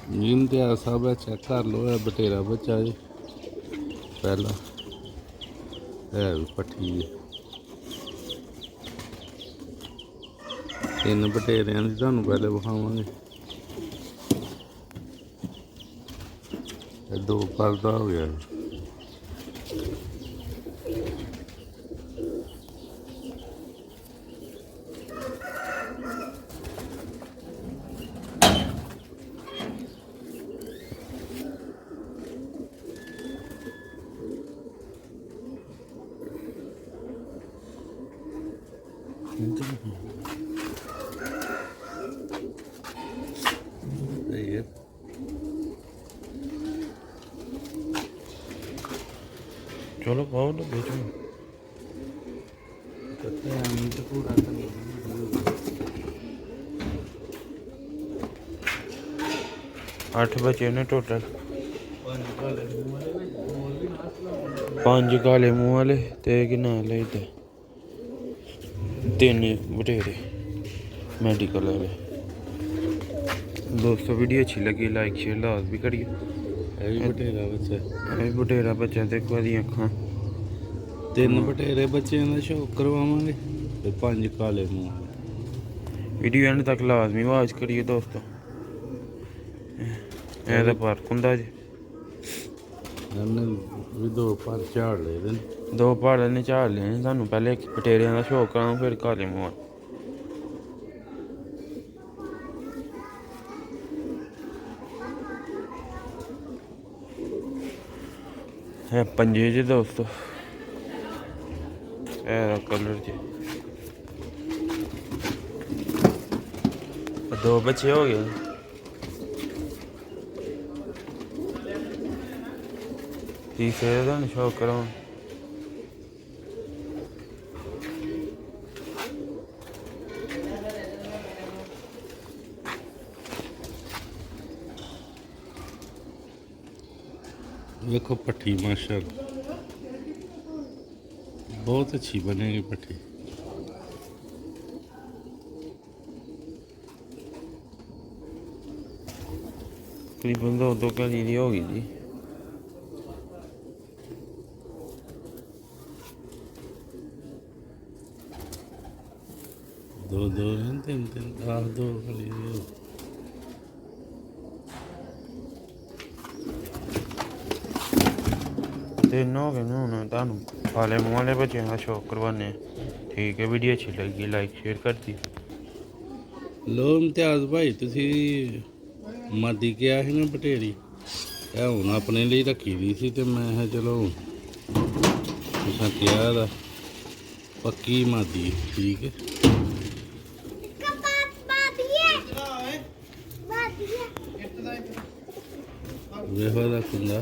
इम्तियाज साहब है, चेक कर लो, है बटेरा बच्चा जी पहला है भी पट्ठी जी। 3 बटेरियां की तुहानू पहले विखावांगे। 2 पर्दा हो गया। ये चलो पाओ ना बेचो। पूरा 8 बचे ने टोटल। 5 काले मूँह वाले ते किन्ना लेते 3 बटेरे मेडिकल वाले। दोस्तों वीडियो अच्छी लगी लाइक शेयर लाज भी करिए। बटेरा बच्चा, बटेरा बच्चा देखो दी अखां 3 बटेरे बच्चों का शौक करवावांगे ते 5 काले मूँह। वीडियो एंड तक लाजमी वाच करिए दोस्तों। ऐसा फर्क होंदा जी। भी 2 पर झाड़ ले दे 2 प्हाड़े ने झाड़ लेने सानू पहले बटेरियां का शौक करां फिर काले मूँह। है पंजे जी दोस्तों कलर जी 2 बच्चे हो गए। तीसरे का शौक करो। देखो पट्टी माशाल्लाह बहुत अच्छी बनेगी पट्टी। तकरीबन 2 कली दी होगी जी। दो 3 2 कली 3 हो गए हूँ तुम काले मूँह वाले बच्चों का शौक करवाने। ठीक है वीडियो अच्छी लगी लाइक शेयर कर दी। लो इम्तियाज भाई तुसी मादी क्या है ना बटेरी है हूँ अपने लिए रखी दी सी ते मैं है चलो तुसा क्या दा पक्की मादी ठीक है। वेहो दा कुंदा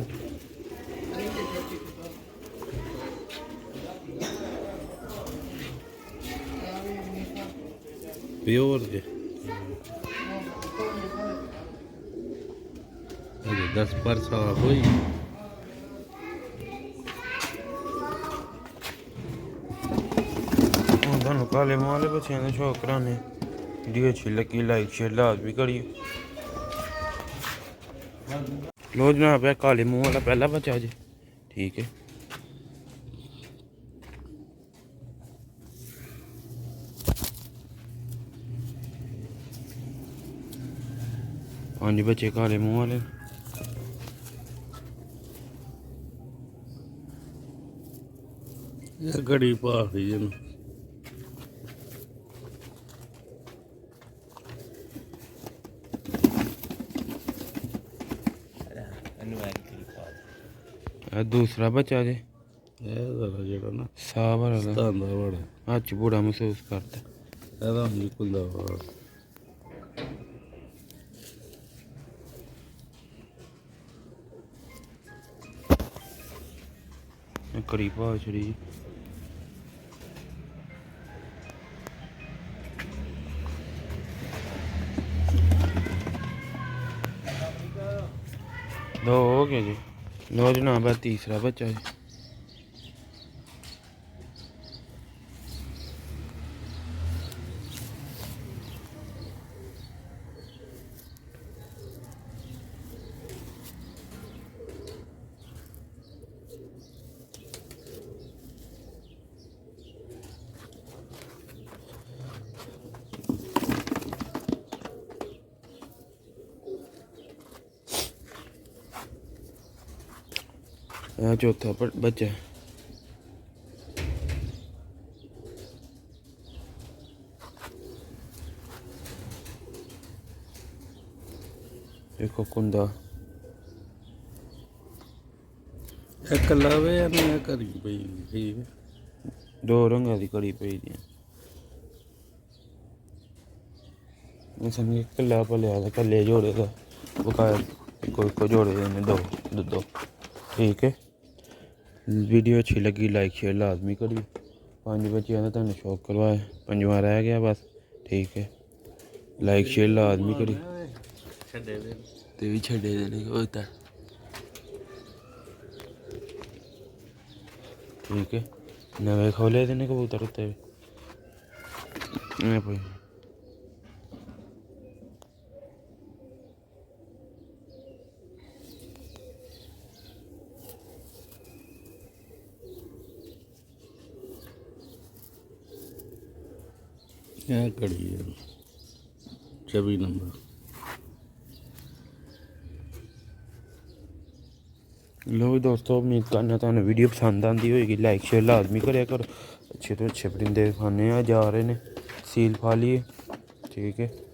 प्योर जे 10 पर साफ हुई। तुम काले मूँह वाले बच्चों का शौक कराने। वीडियो अच्छी लगी लाइक शेयर लाज भी करिए। लो जनाब है काले मूँह वाला पहला बच्चा जी ठीक है। 5 बच्चे काले मूँह वाले। घड़ी पा दी जन दूसरा बच्चा जी जरा ना साह भरा सतांदा बड़ा हाथ च बूढ़ा महसूस करता। ਇਹਦਾ ਨਹੀਂ ਕੁੰਦਾ कड़ी भाव छड़ी जी। दो हो गए जी। लो जनाब है तीसरा बच्चा जी। ਇਹ ਚੌਥਾ ਬੱਚਾ। ਦੇਖੋ ਕੁੰਦਾ ਇਹ ਕੱਲਾ ਵੇ ਜਾਂ ਮੈਂ ਕਰੀ ਪਈ ਠੀਕ ਹੈ। ਦੋ ਰੰਗਾਂ ਦੀ ਕੜੀ ਪਈ ਦੀ ਮੈਂ ਸਮਝ ਕੱਲਾ ਭਲਿਆ ਦਾ ਕੱਲੇ ਜੋੜੇ ਦਾ ਬਕਾਇਆ ਕੋਈ ਜੋੜੇ ਨੇ ਦੋ ਠੀਕ ਹੈ। ਵੀਡੀਓ ਅੱਛੀ ਲੱਗੀ ਲਾਈਕ ਸ਼ੇਅਰ ਲਾਜ਼ਮੀ ਕਰਿਓ। 5 ਬੱਚਿਆਂ ਦਾ ਤੁਹਾਨੂੰ ਸ਼ੌਕ ਕਰਵਾਇਆ, 5ਵਾਂ ਰਹਿ ਗਿਆ ਬਸ ਠੀਕ ਹੈ। ਲਾਈਕ ਸ਼ੇਅਰ ਲਾਜ਼ਮੀ ਕਰਿਓ ਤੇ ਵੀ ਛੱਡੇ ਦੇ ਨੇ ਉਹ ਤਾਂ ਠੀਕ ਹੈ। ਨਵੇਂ ਖੋਲੇ ਦੇ ਨੇ ਕਬੂਤਰ ਉੱਤੇ ਵੀ ਪਈ ਇਹ ਕੜੀ ਹੈ 24 ਨੰਬਰ। लो दोस्तों, उम्मीद करना तुहानू वीडियो पसंद आती होगी। लाइक शेयर लाजमी करें करो। अच्छे तो अच्छे परिंदे खाने जा रहे हैं सील फालिए ठीक है।